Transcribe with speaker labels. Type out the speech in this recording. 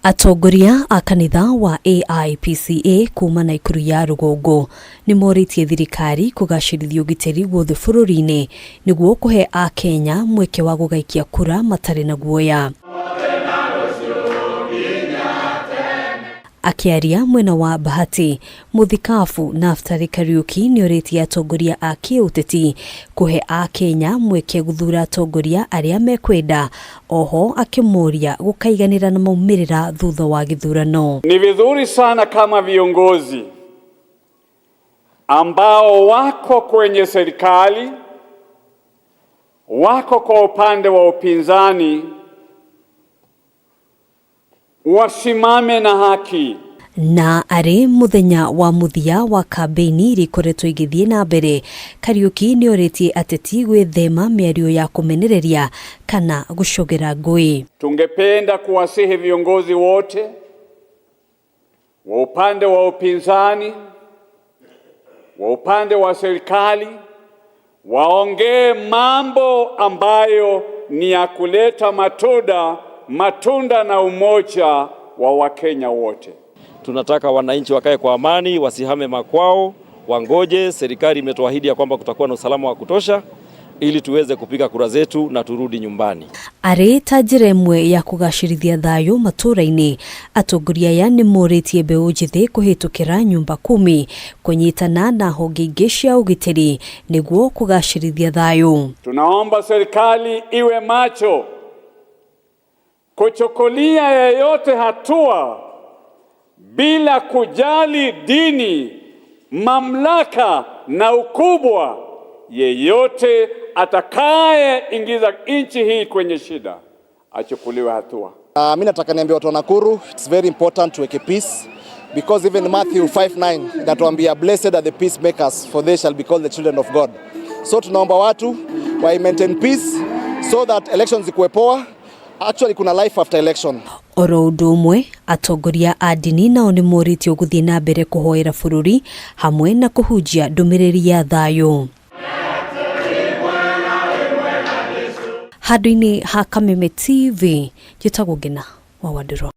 Speaker 1: Atongoria a kanitha wa AIPCA kuma Nakuru ya Rugongo ni moritie thirikari kugacirithia ugitiri guothe bururi-ini niguo kuhe a Kenya mweke wa gugaikia kura matari na guoya. Akiaria mwena wa Bahati, muthikabu Naftali Kariuki ni oritie atongoria a kiuteti kuhe a Kenya mweke guthura atongoria aria mekwenda, oho akimoria gukaiganira na maumirira thutha wa githurano.
Speaker 2: Ni vizuri sana kama viongozi ambao wako kwenye serikali, wako kwa upande wa upinzani, wasimame na haki.
Speaker 1: Na ari muthenya wa muthia wa kampeni rikoretwo igithie na mbere, Kariuki ni oritie ateti gwithema miario ya kumenereria kana gucogera ngui.
Speaker 2: Tungependa kuwasihi viongozi wote wa upande wa upinzani, wa upande wa serikali, waongee mambo ambayo ni ya kuleta matunda na umoja wa Wakenya wote.
Speaker 3: Tunataka wananchi wakae kwa amani, wasihame makwao, wangoje. Serikali imetuahidi ya kwamba kutakuwa na usalama wa kutosha ili tuweze kupiga kura zetu na turudi nyumbani.
Speaker 1: Ari tajira imwe ya kugacirithia thayu matura-ini, atongoria aya ni moritie mbeu njithi kuhitukira nyumba 10 kunyitana na honge ingi cia ugitiri niguo kugacirithia thayu.
Speaker 2: Tunaomba serikali iwe macho kuchukulia yeyote hatua bila kujali dini, mamlaka na ukubwa. Yeyote atakaye ingiza nchi hii kwenye shida achukuliwe hatua.
Speaker 4: Mimi nataka niambie watu wa Nakuru, it's very important to make peace, because even Matthew 5:9 inatuambia blessed are the peacemakers for they shall be called the children of God. So tunaomba watu wa maintain peace so that elections ikuwe poa. Actually kuna life after election.
Speaker 1: Oro undu umwe atongoria a dini nao ni moritie guthie na mbere kuhoera bururi hamwe na kuhunjia ndumiriri ya thayu. Handũ-inĩ ha Kameme TV, njĩtagwo Ngina wa Wandĩro.